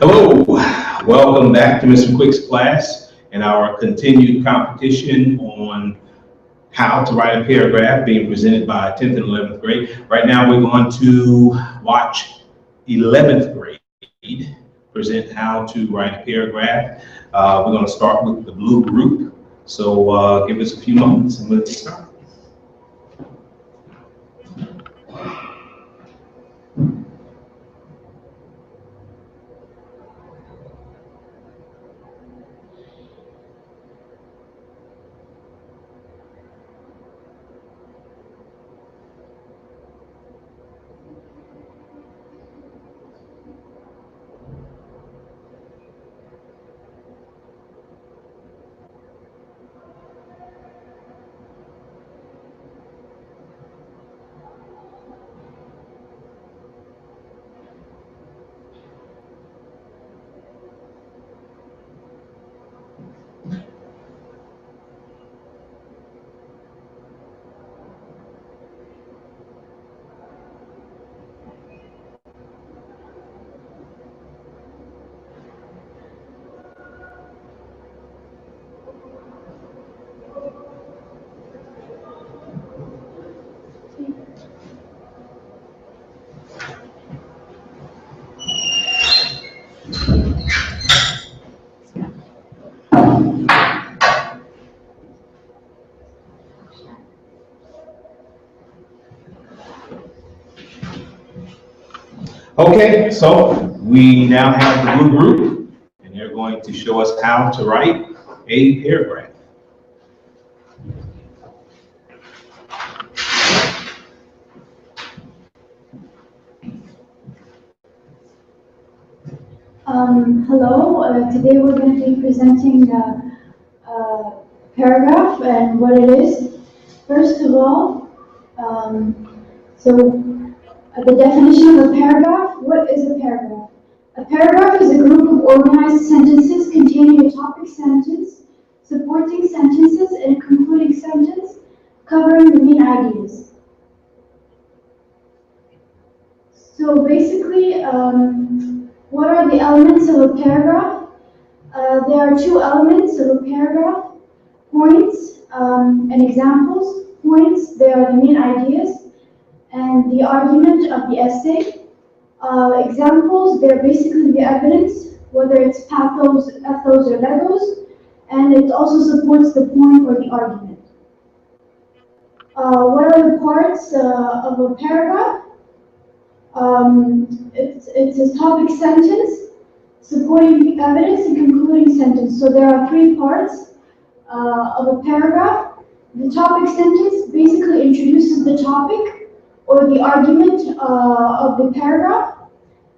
Hello, welcome back to Mr. Quick's class and our continued competition on how to write a paragraph being presented by 10th and 11th grade. Right now we're going to watch 11th grade present how to write a paragraph. We're going to start with the blue group. So give us a few moments and we'll get started. Okay, so we now have the blue group, and they're going to show us how to write a paragraph. Hello, today we're going to be presenting the paragraph and what it is. First of all, the definition of a paragraph. What is a paragraph? A paragraph is a group of organized sentences containing a topic sentence, supporting sentences, and a concluding sentence covering the main ideas. So basically, what are the elements of a paragraph? There are two elements of a paragraph: points and examples. Points, they are the main ideas and the argument of the essay. Examples, they're basically the evidence, whether it's pathos, ethos, or legos, and it also supports the point or the argument. What are the parts of a paragraph? It's a topic sentence, supporting evidence, and concluding sentence. So there are three parts of a paragraph. The topic sentence basically introduces the topic or the argument of the paragraph.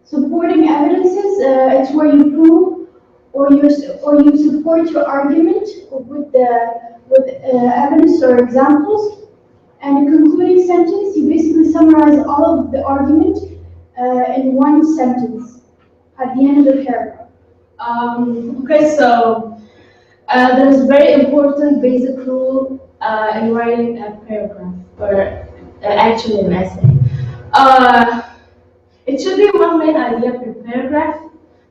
Supporting evidences, it's where you prove or you support your argument with evidence or examples. And a concluding sentence, you basically summarize all of the argument in one sentence at the end of the paragraph. Okay, so there's a very important basic rule in writing a paragraph, or actually an essay. It should be one main idea per paragraph.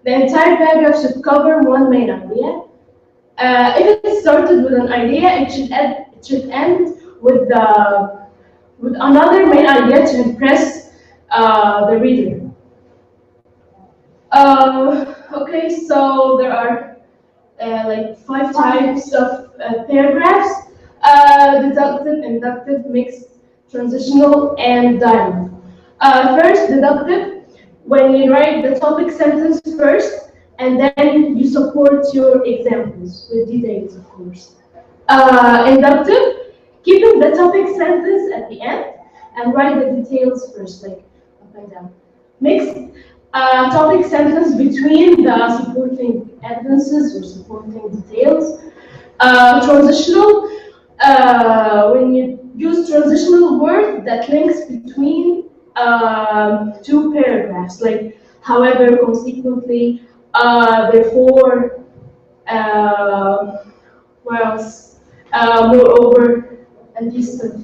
The entire paragraph should cover one main idea. If it started with an idea, it should end with another main idea to impress the reader. Okay, so there are like 5 types of paragraphs: deductive, inductive, mixed, transitional, and dialogue. First, deductive, when you write the topic sentence first, and then you support your examples with details, of course. Inductive, keeping the topic sentence at the end and write the details first, like up and down. Mixed, topic sentence between the supporting evidences or supporting details. Transitional, when you use transitional word that links between two paragraphs, like however, consequently, therefore, what else? Moreover, and this stuff.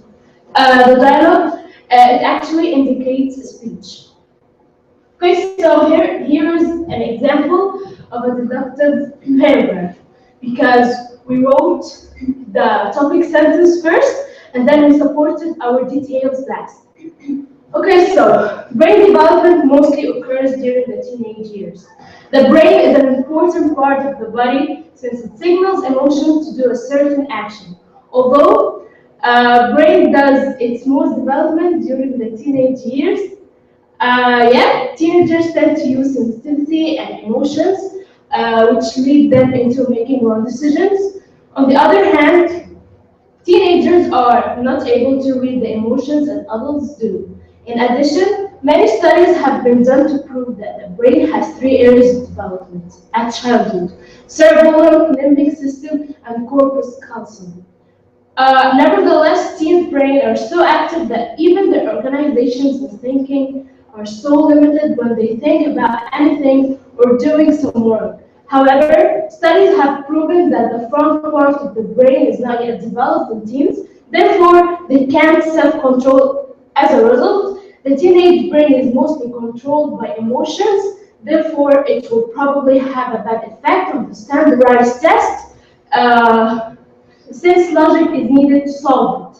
The dialogue, it actually indicates a speech. Okay, so here is an example of a deductive paragraph because we wrote the topic sentence first and then we supported our details last. Okay, so brain development mostly occurs during the teenage years. The brain is an important part of the body since it signals emotions to do a certain action. Although brain does its most development during the teenage years, yeah, teenagers tend to use sensitivity and emotions, which lead them into making wrong decisions. On the other hand, teenagers are not able to read the emotions that adults do. In addition, many studies have been done to prove that the brain has three areas of development at childhood: cerebellum, limbic system, and corpus callosum. Nevertheless, teen brain are so active that even their organizations and thinking are so limited when they think about anything or doing some work. However, studies have proven that the front part of the brain is not yet developed in teens, therefore they can't self-control. As a result, the teenage brain is mostly controlled by emotions, therefore it will probably have a bad effect on the standardized test. Since logic is needed to solve it.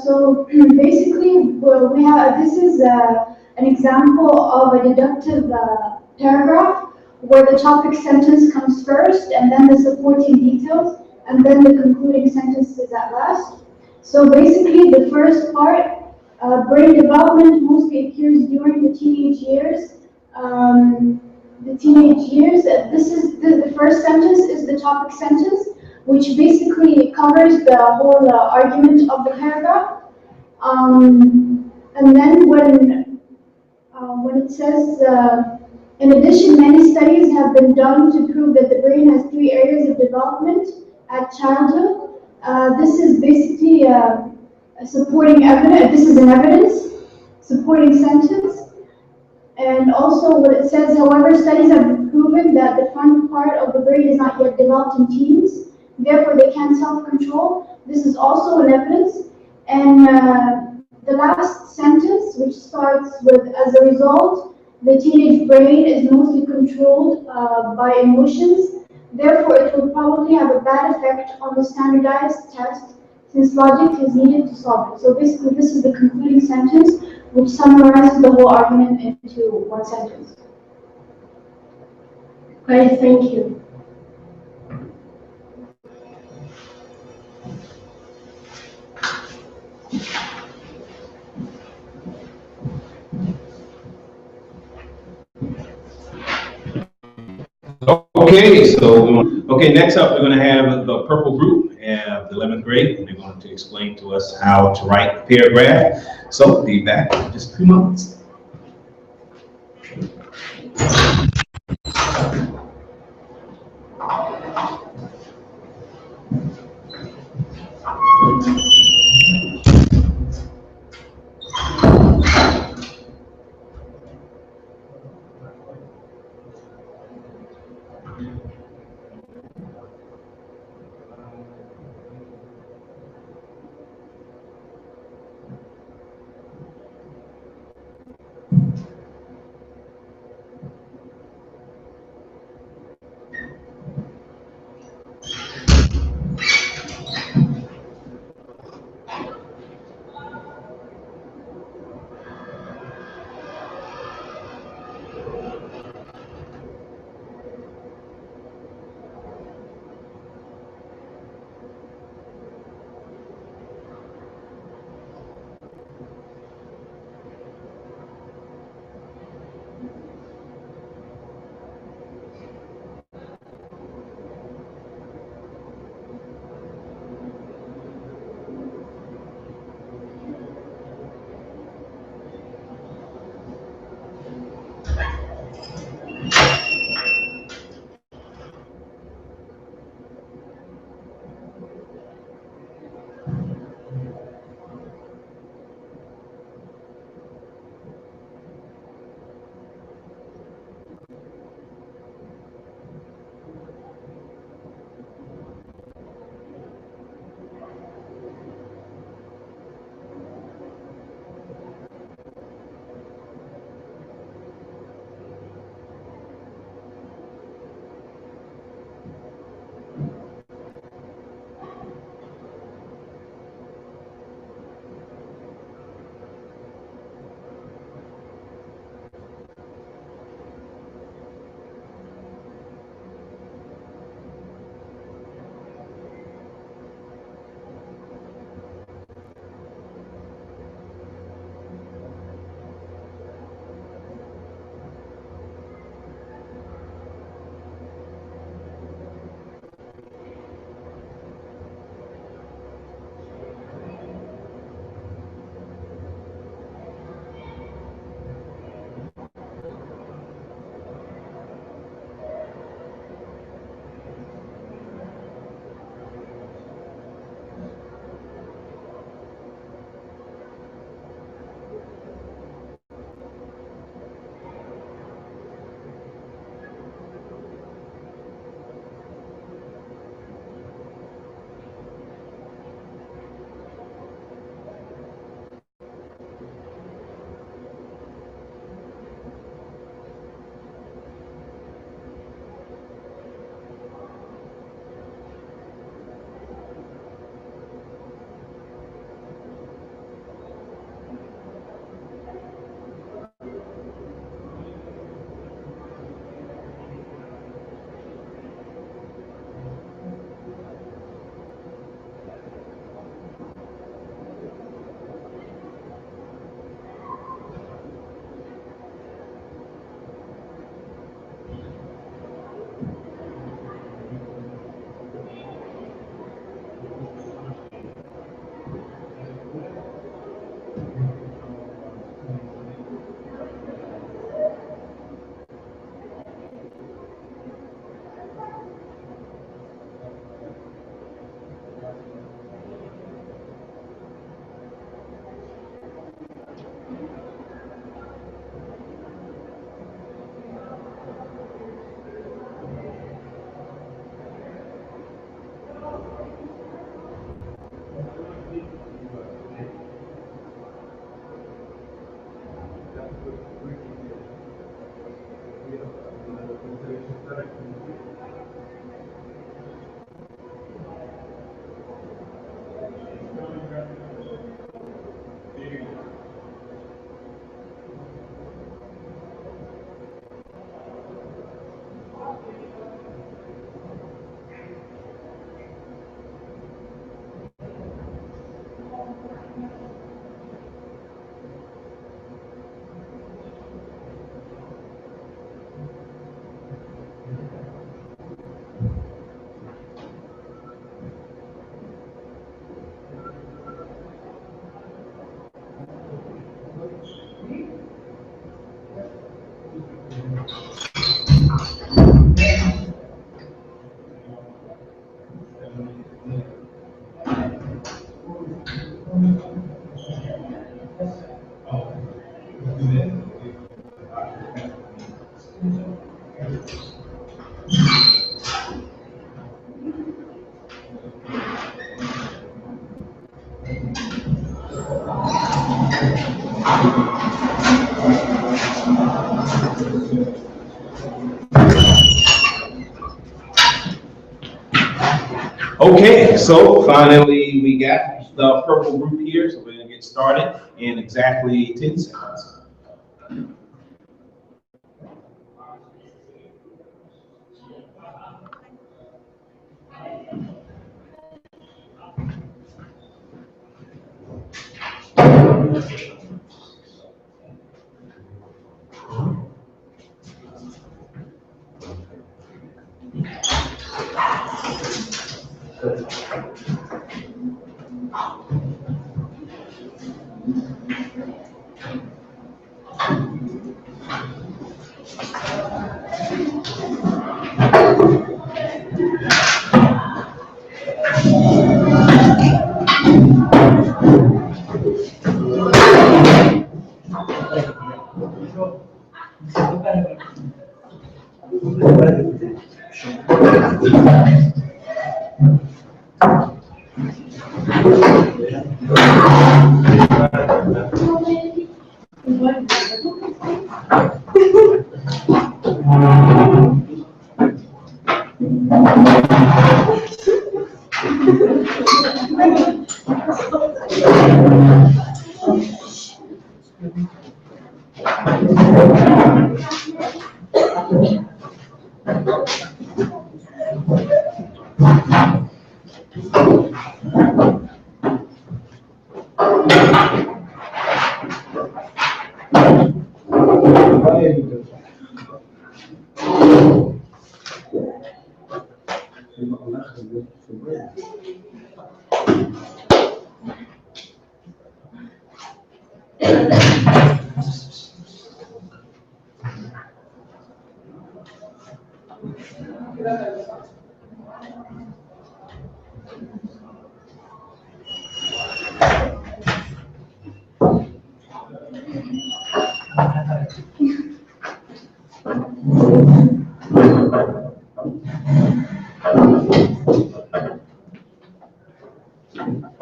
So basically, we have this is an example of a deductive paragraph where the topic sentence comes first, and then the supporting details, and then the concluding sentence is at last. So basically, the first part, brain development mostly occurs during the teenage years. This is the first sentence is the topic sentence, which basically covers the whole argument of the paragraph. And then when it says, in addition, many studies have been done to prove that the brain has three areas of development at childhood. This is basically a supporting evidence. This is an evidence supporting sentence. And also what it says, however, studies have proven that the front part of the brain is not yet developed in teens, therefore they can't self-control. This is also an evidence. And the last sentence, which starts with, as a result, the teenage brain is mostly controlled by emotions, therefore it will probably have a bad effect on the standardized test since logic is needed to solve it. So basically this is the concluding sentence, which summarizes the whole argument into one sentence. Okay, thank you. Okay, next up, we're going to have the purple group, the 11th grade, and they're going to explain to us how to write a paragraph. So, be back in just a few moments. Okay, so finally we got the purple group here, so we're gonna get started in exactly 10 seconds.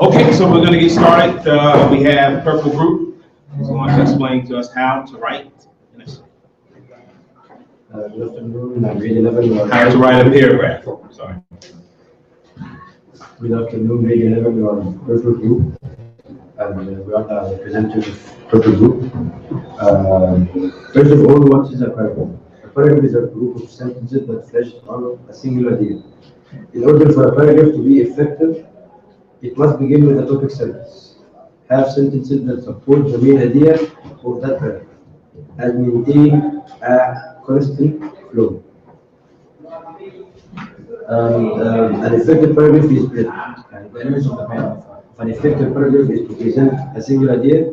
Okay, so we're going to get started. We have purple group who's going to explain to us how to write. Good afternoon, grade 11. How to write a paragraph. Sorry. Good afternoon, grade 11. We are purple group, and we are the representatives of purple group. First of all, what is a paragraph? A paragraph is a group of sentences that flesh out a single idea. In order for a paragraph to be effective, it must begin with a topic sentence. Have sentences that support the main idea of that paragraph, and maintain a constant flow. An effective paragraph is split. And the elements of an effective paragraph is to present a single idea,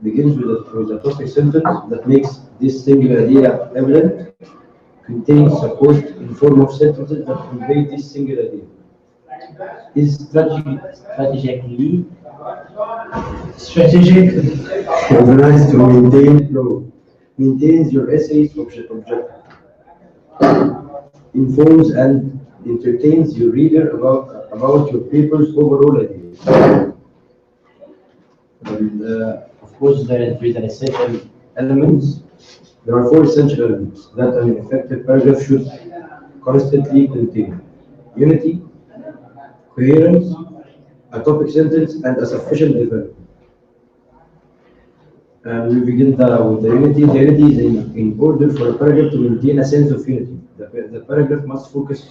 begins with a topic sentence that makes this single idea evident, contains support in form of sentences that convey this single idea. Is strategically organized to maintain flow, maintains your essay's objective, informs and entertains your reader about your paper's overall idea. And of course, there is an essential elements. There are 4 essential elements that an effective paragraph should constantly contain: unity, coherence, a topic sentence, and a sufficient development. And we begin with the unity. The unity is in order for a paragraph to maintain a sense of unity. The paragraph must focus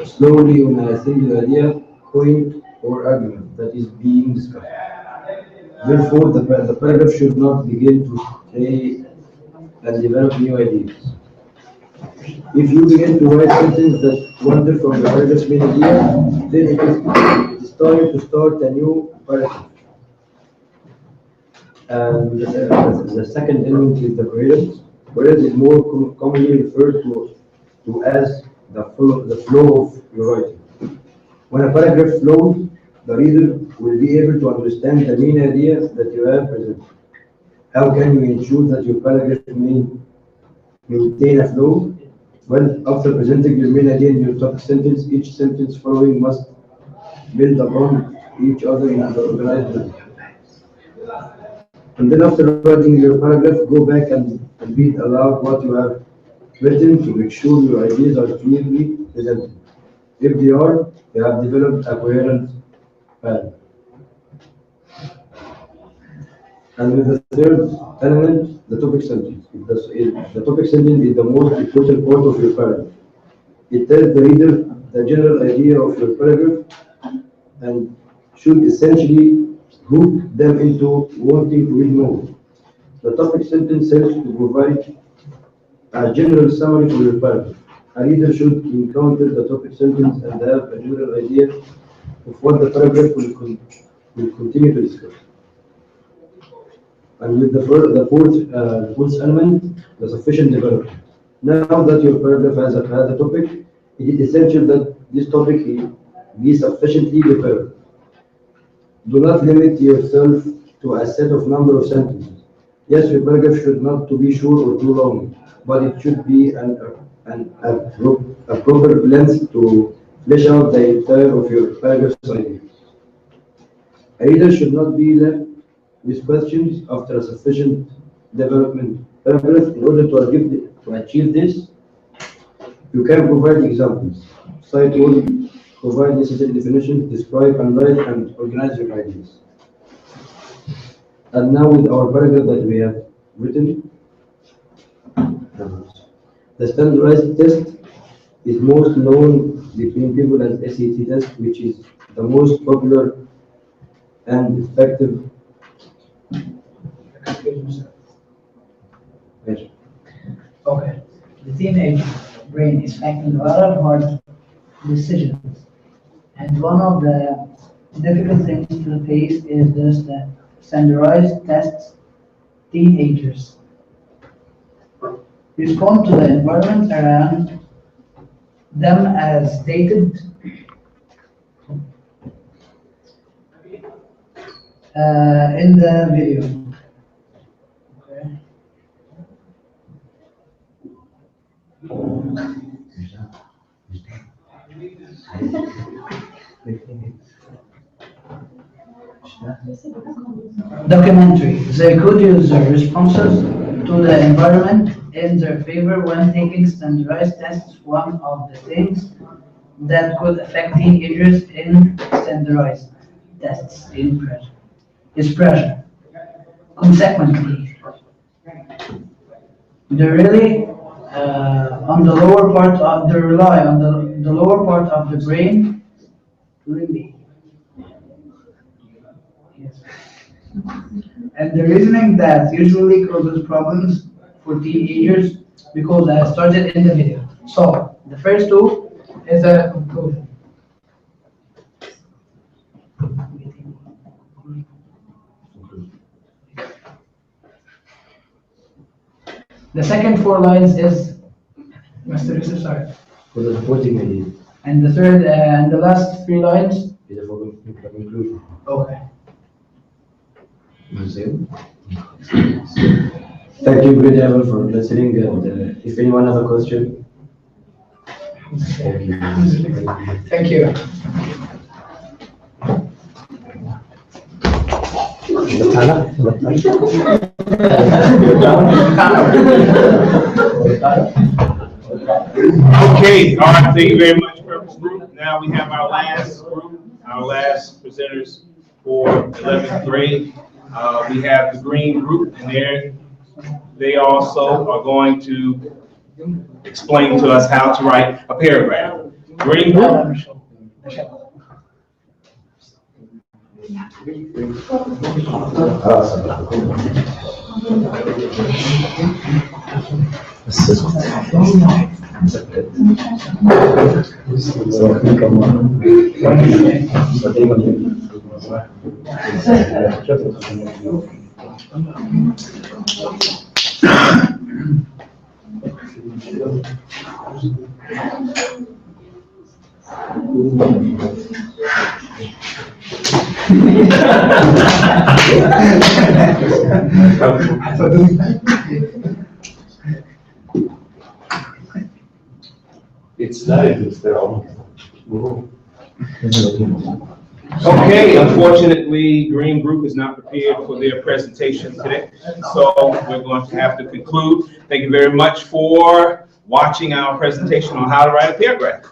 slowly on a single idea, point, or argument that is being discussed. Therefore, the paragraph should not begin to stray and develop new ideas. If you begin to write sentences that wander from the paragraph's main idea, then it is time to start a new paragraph. And the second element is the coherence. Coherence is more commonly referred to as the flow of your writing. When a paragraph flows, the reader will be able to understand the main idea that you have presented. How can you ensure that your paragraph maintain a flow? Well, after presenting your main idea in your topic sentence, each sentence following must build upon each other in an organized manner. And then after writing your paragraph, go back and read aloud what you have written to make sure your ideas are clearly presented. If they are, you have developed a coherent plan. And with the third element, the topic sentence. The topic sentence is the most important part of your paragraph. It tells the reader the general idea of your paragraph and should essentially hook them into wanting to read more. The topic sentence helps to provide a general summary for your paragraph. A reader should encounter the topic sentence and have a general idea of what the paragraph will continue to discuss. And with the fourth element, the sufficient development. Now that your paragraph has a topic, it is essential that this topic be sufficiently developed. Do not limit yourself to a set of number of sentences. Yes, your paragraph should not to be short or too long, but it should be a proper length to flesh out the entire of your paragraph's idea. A reader should not be left with questions after a sufficient development paragraph. In order to achieve this, you can provide examples, cite all, provide necessary definitions, describe, analyze, and organize your ideas. And now with our paragraph that we have written, the standardized test is most known between people as SAT test, which is the most popular and effective. Okay. The teenage brain is making a lot of hard decisions. And one of the difficult things to face is this that standardized tests teenagers respond to the environment around them as stated in the video. Okay. Documentary. They could use their responses to the environment in their favor when taking standardized tests. One of the things that could affect teenagers in standardized tests is pressure. Consequently, they really on the lower part of they rely on the lower part of the brain really. Yes. And the reasoning that usually causes problems for teenagers because I started in the video. So the first two is a conclusion. The second four lines is Mr. Yusuf, sorry. For the supporting idea, And the third and the last three lines. is for the conclusion. Okay. Thank you, great Evan, for listening. And if anyone has a question, thank you. Thank you. Okay, all right, thank you very much, Purpose Group. Now we have our last group, our last presenters for 11th grade. We have the Green Group, and they also are going to explain to us how to write a paragraph. Green Group. It's live, it's there. Okay, unfortunately, Unfortunately, Green Group is not prepared for their presentation today, so we're going to have to conclude. Thank you very much for watching our presentation on how to write a paragraph.